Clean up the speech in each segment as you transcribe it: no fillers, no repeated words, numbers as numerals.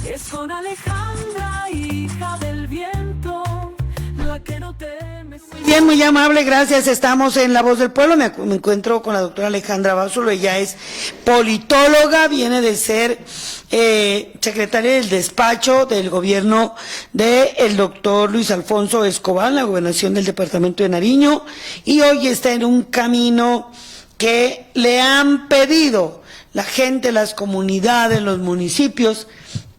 Es con Alejandra, hija del viento, la que no teme. Bien, muy amable, gracias. Estamos en La Voz del Pueblo. Me encuentro con la doctora Alejandra Bázulo. Ella es politóloga, viene de ser secretaria del despacho del gobierno del doctor Luis Alfonso Escobar, la gobernación del departamento de Nariño, y hoy está en un camino que le han pedido la gente, las comunidades, los municipios,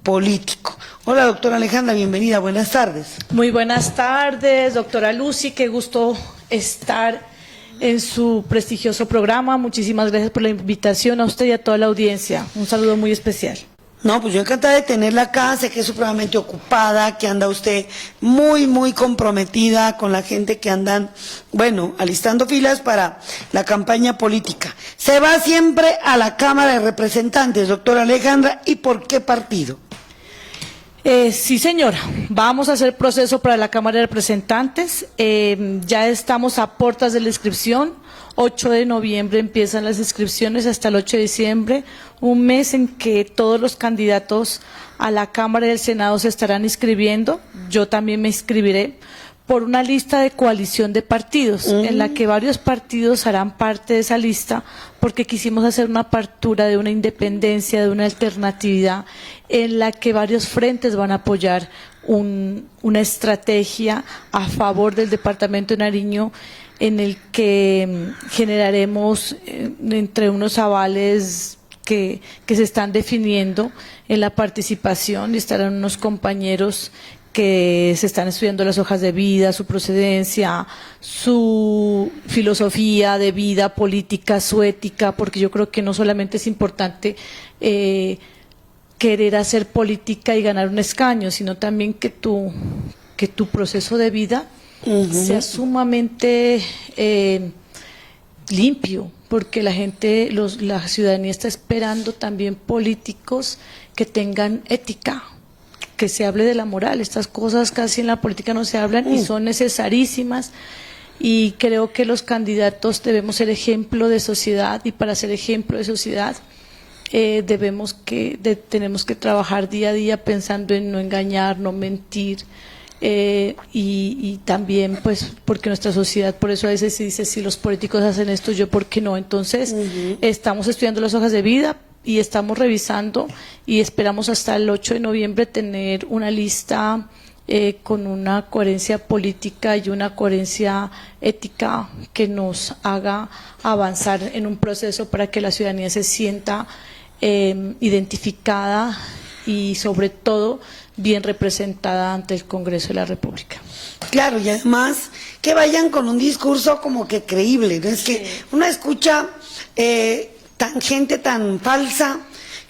político. Hola, doctora Alejandra, bienvenida, buenas tardes. Muy buenas tardes, doctora Lucy, qué gusto estar en su prestigioso programa. Muchísimas gracias por la invitación a usted y a toda la audiencia. Un saludo muy especial. No, pues yo encantada de tenerla acá, sé que es supremamente ocupada, que anda usted muy comprometida con la gente que andan, bueno, alistando filas para la campaña política. Se va siempre a la Cámara de Representantes, doctora Alejandra, ¿y por qué partido? Sí, señora, vamos a hacer proceso para la Cámara de Representantes, ya estamos a puertas de la inscripción, 8 de noviembre empiezan las inscripciones hasta el 8 de diciembre, un mes en que todos los candidatos a la Cámara y al Senado se estarán inscribiendo, yo también me inscribiré, por una lista de coalición de partidos, en la que varios partidos harán parte de esa lista, porque quisimos hacer una apertura de una independencia, de una alternatividad, en la que varios frentes van a apoyar una estrategia a favor del departamento de Nariño, en el que generaremos entre unos avales que se están definiendo en la participación, y estarán unos compañeros que se están estudiando las hojas de vida, su procedencia, su filosofía de vida política, su ética, porque yo creo que no solamente es importante querer hacer política y ganar un escaño, sino también que tu proceso de vida sea sumamente limpio, porque la gente, la ciudadanía está esperando también políticos que tengan ética, que se hable de la moral. Estas cosas casi en la política no se hablan y son necesarísimas, y creo que los candidatos debemos ser ejemplo de sociedad, y para ser ejemplo de sociedad tenemos que trabajar día a día pensando en no engañar, no mentir, y también pues porque nuestra sociedad, por eso a veces se dice, si los políticos hacen esto, yo por qué no. Entonces estamos estudiando las hojas de vida y estamos revisando, y esperamos hasta el 8 de noviembre tener una lista con una coherencia política y una coherencia ética que nos haga avanzar en un proceso para que la ciudadanía se sienta identificada y sobre todo bien representada ante el Congreso de la República. Claro, y además que vayan con un discurso como que creíble, ¿no? Es que uno escucha gente tan falsa,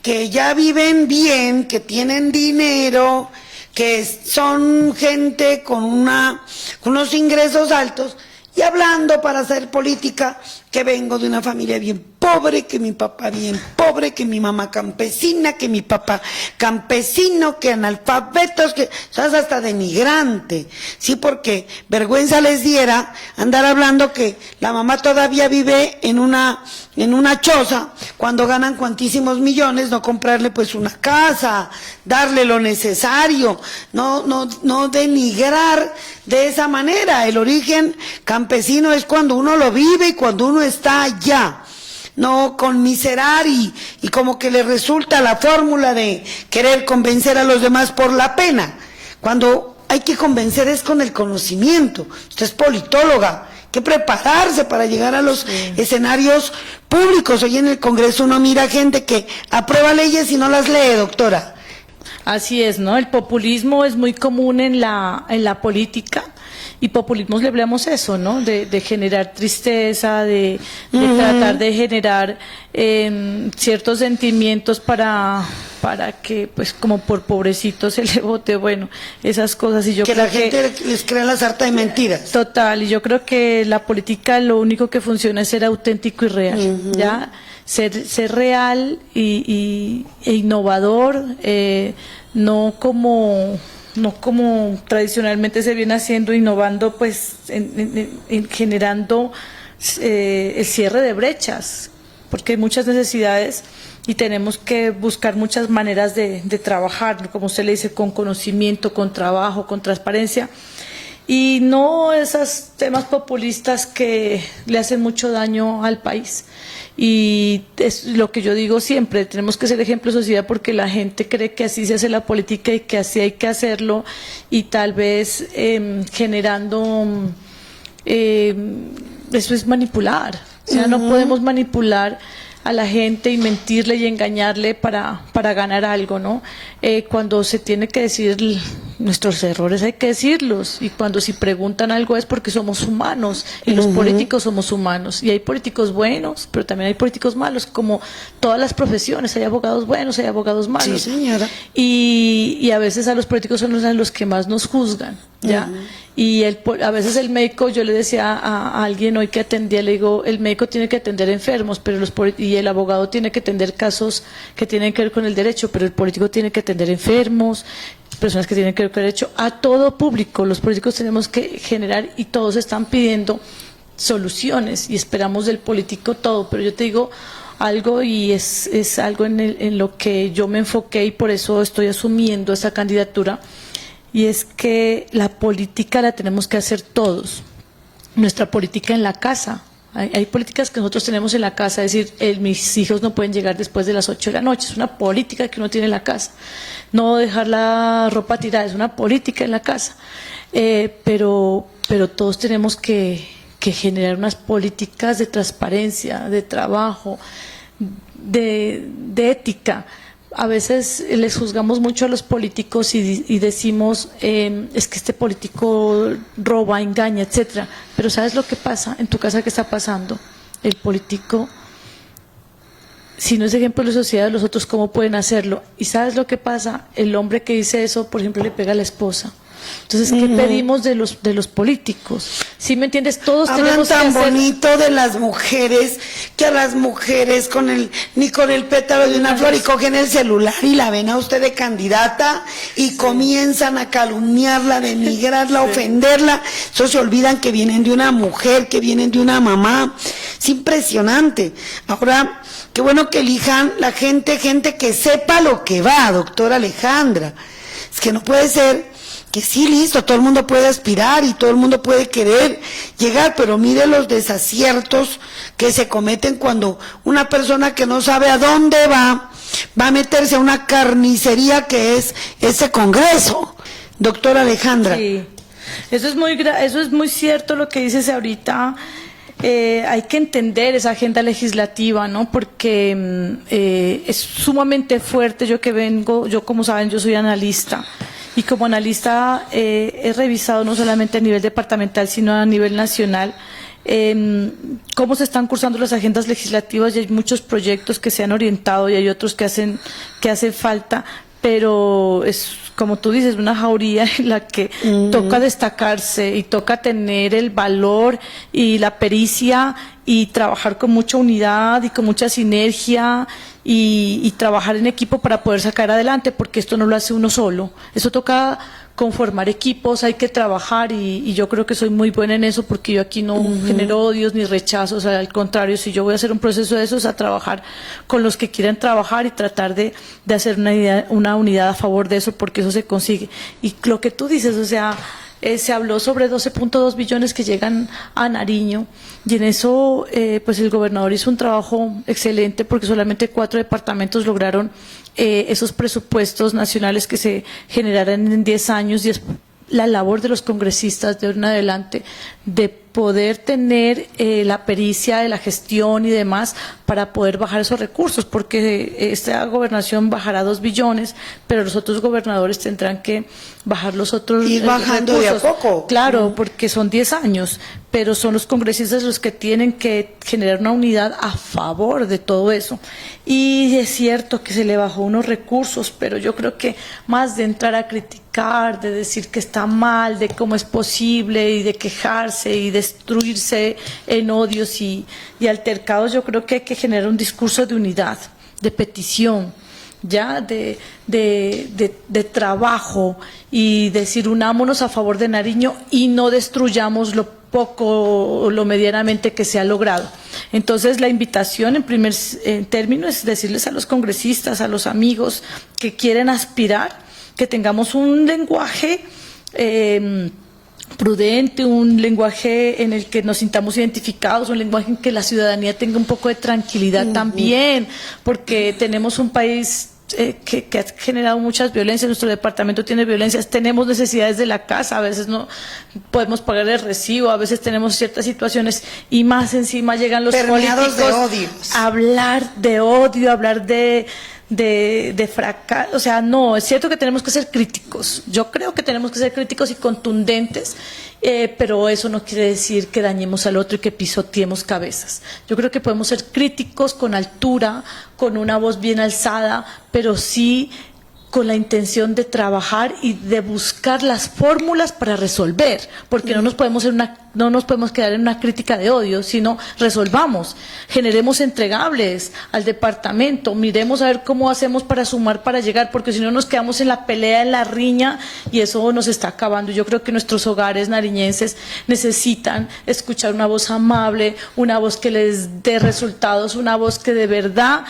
que ya viven bien, que tienen dinero, que son gente con unos ingresos altos, y hablando para hacer política, que vengo de una familia bien pobre, que mi papá bien pobre, que mi mamá campesina, que mi papá campesino, que analfabetos, que sabes, hasta denigrante, sí, porque vergüenza les diera andar hablando que la mamá todavía vive en una choza, cuando ganan cuantísimos millones, no comprarle pues una casa, darle lo necesario, no denigrar de esa manera. El origen campesino es cuando uno lo vive y cuando uno está allá, no conmiserar y como que le resulta la fórmula de querer convencer a los demás por la pena, cuando hay que convencer es con el conocimiento. Usted es politóloga, hay que prepararse para llegar a los escenarios públicos. Hoy en el Congreso uno mira gente que aprueba leyes y no las lee, doctora. Así es, ¿no? El populismo es muy común en la política, y populismo le hablamos eso, ¿no? De generar tristeza, de tratar de generar ciertos sentimientos para que, pues, como por pobrecito se le vote, bueno, esas cosas. Y yo que creo la gente les crea la sarta de mentiras. Total, y yo creo que la política lo único que funciona es ser auténtico y real, ¿ya? Ser real e innovador, no como tradicionalmente se viene haciendo, innovando pues en generando el cierre de brechas, porque hay muchas necesidades y tenemos que buscar muchas maneras de trabajar, como usted le dice, con conocimiento, con trabajo, con transparencia, y no esos temas populistas que le hacen mucho daño al país. Y es lo que yo digo siempre, tenemos que ser ejemplo de sociedad, porque la gente cree que así se hace la política y que así hay que hacerlo, y tal vez generando, eso es manipular, o sea, no podemos manipular a la gente y mentirle y engañarle para ganar algo, ¿no? Cuando se tiene que decir nuestros errores, hay que decirlos, y cuando si preguntan algo es porque somos humanos, y los políticos somos humanos, y hay políticos buenos, pero también hay políticos malos, como todas las profesiones, hay abogados buenos, hay abogados malos. Sí, señora. Y a veces a los políticos son los que más nos juzgan, ¿ya? Y a veces el médico, yo le decía a alguien hoy que atendía, le digo, el médico tiene que atender enfermos, pero y el abogado tiene que atender casos que tienen que ver con el derecho, pero el político tiene que atender enfermos, personas que tienen que ver con el derecho, a todo público. Los políticos tenemos que generar, y todos están pidiendo soluciones y esperamos del político todo, pero yo te digo algo, y es algo en lo que yo me enfoqué y por eso estoy asumiendo esa candidatura, y es que la política la tenemos que hacer todos. Nuestra política en la casa. Hay políticas que nosotros tenemos en la casa, es decir, mis hijos no pueden llegar después de las 8 de la noche, es una política que uno tiene en la casa. No dejar la ropa tirada, es una política en la casa. Pero todos tenemos que generar unas políticas de transparencia, de trabajo, de ética. A veces les juzgamos mucho a los políticos y decimos, es que este político roba, engaña, etcétera. Pero ¿sabes lo que pasa? En tu casa, ¿qué está pasando? El político, si no es ejemplo de la sociedad, los otros cómo pueden hacerlo. ¿Y sabes lo que pasa? El hombre que dice eso, por ejemplo, le pega a la esposa. Entonces, ¿qué pedimos de los políticos? ¿Sí me entiendes? Todos Hablan tenemos que tan hacer... bonito de las mujeres, que a las mujeres ni con el pétalo de una flor, y cogen el celular y la ven a usted de candidata y comienzan a calumniarla, denigrarla, ofenderla. Eso se olvidan que vienen de una mujer, que vienen de una mamá. Es impresionante. Ahora, qué bueno que elijan la gente que sepa lo que va, doctora Alejandra. Es que no puede ser que sí, listo, todo el mundo puede aspirar y todo el mundo puede querer llegar, pero mire los desaciertos que se cometen cuando una persona que no sabe a dónde va a meterse a una carnicería que es ese Congreso. Doctora Alejandra. Sí, eso es muy cierto lo que dices ahorita. Hay que entender esa agenda legislativa, ¿no? Porque es sumamente fuerte. Yo como saben, yo soy analista. Y como analista he revisado no solamente a nivel departamental, sino a nivel nacional, cómo se están cursando las agendas legislativas, y hay muchos proyectos que se han orientado y hay otros que hacen falta, pero es, como tú dices, una jauría en la que toca destacarse y toca tener el valor y la pericia y trabajar con mucha unidad y con mucha sinergia y trabajar en equipo para poder sacar adelante, porque esto no lo hace uno solo, eso toca conformar equipos, hay que trabajar y yo creo que soy muy buena en eso, porque yo aquí no genero odios ni rechazos, al contrario, si yo voy a hacer un proceso de esos, a trabajar con los que quieran trabajar y tratar de hacer una unidad a favor de eso, porque eso se consigue. Y lo que tú dices, o sea, se habló sobre 12.2 billones que llegan a Nariño, y en eso pues el gobernador hizo un trabajo excelente, porque solamente 4 departamentos lograron esos presupuestos nacionales que se generaran en 10 años, y es la labor de los congresistas de ahora en adelante de poder tener la pericia de la gestión y demás para poder bajar esos recursos, porque esta gobernación bajará 2 billones, pero los otros gobernadores tendrán que bajar los otros ir bajando recursos. de a poco. Claro, porque son 10 años, pero son los congresistas los que tienen que generar una unidad a favor de todo eso. Y es cierto que se le bajó unos recursos, pero yo creo que más de entrar a criticar, de decir que está mal, de cómo es posible y de quejarse y destruirse en odios y altercados, yo creo que hay que generar un discurso de unidad, de petición, ya de trabajo y decir unámonos a favor de Nariño y no destruyamos lo poco o lo medianamente que se ha logrado. Entonces la invitación en primer término es decirles a los congresistas, a los amigos que quieren aspirar, que tengamos un lenguaje prudente, un lenguaje en el que nos sintamos identificados, un lenguaje en que la ciudadanía tenga un poco de tranquilidad también, porque tenemos un país que ha generado muchas violencias, nuestro departamento tiene violencias, tenemos necesidades de la casa, a veces no podemos pagar el recibo, a veces tenemos ciertas situaciones y más encima llegan los permeados políticos de odio. a hablar de odio, a hablar de fracaso. O sea, no, es cierto que tenemos que ser críticos, yo creo que tenemos que ser críticos y contundentes, pero eso no quiere decir que dañemos al otro y que pisoteemos cabezas. Yo creo que podemos ser críticos con altura, con una voz bien alzada, pero sí con la intención de trabajar y de buscar las fórmulas para resolver, porque no nos podemos quedar en una crítica de odio, sino resolvamos, generemos entregables al departamento, miremos a ver cómo hacemos para sumar, para llegar, porque si no nos quedamos en la pelea, en la riña, y eso nos está acabando. Yo creo que nuestros hogares nariñenses necesitan escuchar una voz amable, una voz que les dé resultados, una voz que de verdad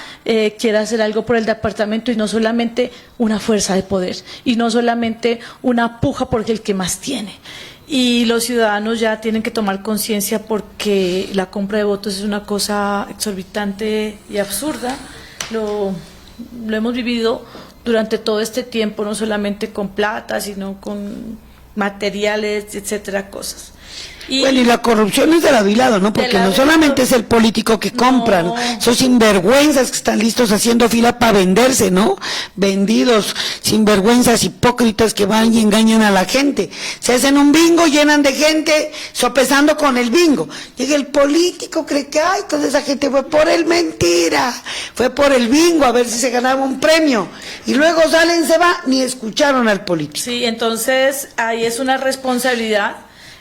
quiera hacer algo por el departamento y no solamente una fuerza de poder y no solamente una puja porque el que más tiene. Y los ciudadanos ya tienen que tomar conciencia porque la compra de votos es una cosa exorbitante y absurda. Lo hemos vivido durante todo este tiempo, no solamente con plata, sino con materiales, etcétera, cosas. Bueno, y la corrupción es de lado y lado, ¿no? Porque no solamente es el político que compran, No. esos sinvergüenzas que están listos haciendo fila para venderse, ¿no? Vendidos, sinvergüenzas hipócritas que van y engañan a la gente. Se hacen un bingo, llenan de gente, sopesando con el bingo. Llega el político, cree que, ay, toda esa gente fue por el mentira, fue por el bingo, a ver si se ganaba un premio. Y luego salen, se va, ni escucharon al político. Sí, entonces ahí es una responsabilidad.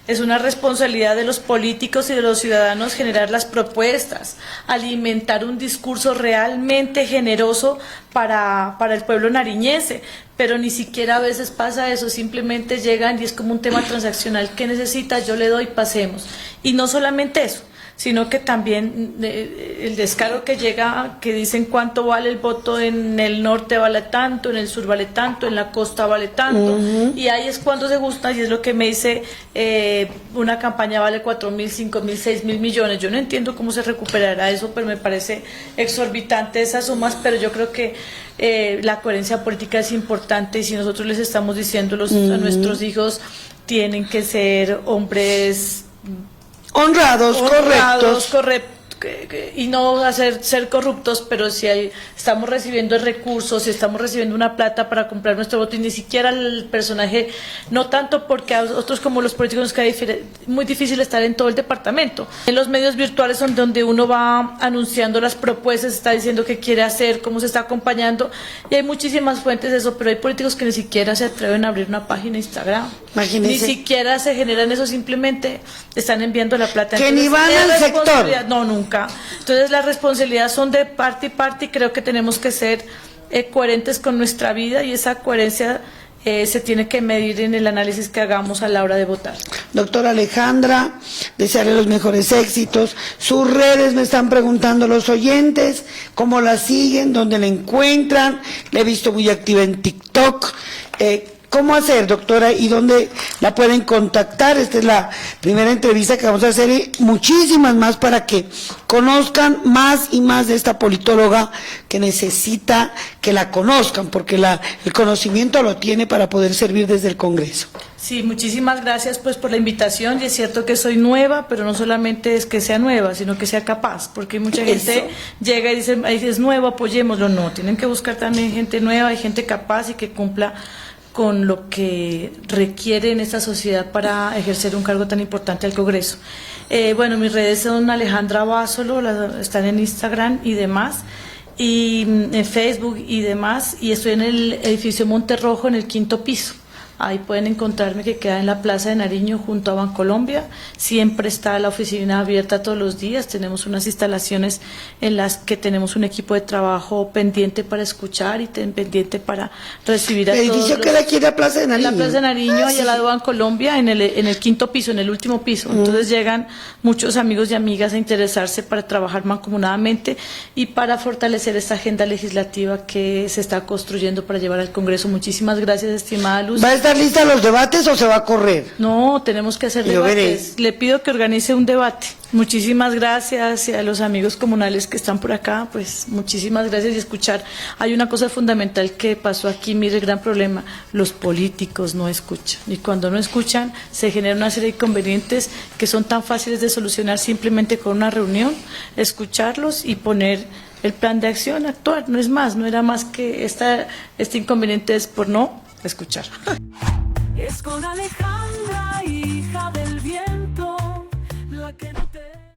Es una responsabilidad de los políticos y de los ciudadanos generar las propuestas, alimentar un discurso realmente generoso para el pueblo nariñense, pero ni siquiera a veces pasa eso, simplemente llegan y es como un tema transaccional. ¿Qué necesitas? Yo le doy, pasemos. Y no solamente eso, sino que también el descaro que llega, que dicen cuánto vale el voto en el norte vale tanto, en el sur vale tanto, en la costa vale tanto, y ahí es cuando se gusta, y es lo que me dice, una campaña vale 4.000, 5.000, 6.000 millones, yo no entiendo cómo se recuperará eso, pero me parece exorbitante esas sumas, pero yo creo que la coherencia política es importante, y si nosotros les estamos diciendo a nuestros hijos, tienen que ser hombres Honrados, correctos. Y no ser corruptos, pero si estamos recibiendo recursos, si estamos recibiendo una plata para comprar nuestro voto y ni siquiera el personaje, no tanto porque a nosotros como los políticos nos queda muy difícil estar en todo el departamento. En los medios virtuales son donde uno va anunciando las propuestas, está diciendo qué quiere hacer, cómo se está acompañando, y hay muchísimas fuentes de eso, pero hay políticos que ni siquiera se atreven a abrir una página de Instagram. Imagínense. Ni siquiera se generan eso, simplemente están enviando la plata. Que ni van al sector. No, nunca. Entonces las responsabilidades son de parte y parte y creo que tenemos que ser coherentes con nuestra vida y esa coherencia se tiene que medir en el análisis que hagamos a la hora de votar. Doctora Alejandra, desearle los mejores éxitos. Sus redes me están preguntando los oyentes, cómo la siguen, dónde la encuentran. La he visto muy activa en TikTok. ¿Cómo hacer, doctora, y dónde la pueden contactar? Esta es la primera entrevista que vamos a hacer y muchísimas más para que conozcan más y más de esta politóloga que necesita que la conozcan, porque el conocimiento lo tiene para poder servir desde el Congreso. Sí, muchísimas gracias pues por la invitación y es cierto que soy nueva, pero no solamente es que sea nueva, sino que sea capaz, porque mucha gente llega y dice, es nuevo, apoyémoslo. No, tienen que buscar también gente nueva y gente capaz y que cumpla con lo que requiere en esta sociedad para ejercer un cargo tan importante al Congreso. Bueno, mis redes son Alejandra Básolo, están en Instagram y demás, y en Facebook y demás, y estoy en el edificio Monterrojo en el 5º piso. Ahí pueden encontrarme, que queda en la Plaza de Nariño junto a Bancolombia. Siempre está la oficina abierta todos los días. Tenemos unas instalaciones en las que tenemos un equipo de trabajo pendiente para escuchar y pendiente para recibir a El todos edificio los... queda aquí en la Plaza de Nariño. En la Plaza de Nariño, Sí. allá al lado de Bancolombia, en el quinto piso, en el último piso. Entonces llegan muchos amigos y amigas a interesarse para trabajar mancomunadamente y para fortalecer esta agenda legislativa que se está construyendo para llevar al Congreso. Muchísimas gracias, estimada Luz. ¿Va a estar lista los debates o se va a correr? No, tenemos que hacer Yo veré. debates. Le pido que organice un debate. Muchísimas gracias, y a los amigos comunales que están por acá, pues muchísimas gracias y escuchar. Hay una cosa fundamental que pasó aquí, mire, el gran problema, los políticos no escuchan. Y cuando no escuchan, se genera una serie de inconvenientes que son tan fáciles de solucionar simplemente con una reunión, escucharlos y poner el plan de acción, actuar. No es más, no era más que este inconveniente es por no escuchar. Es con Alejandra.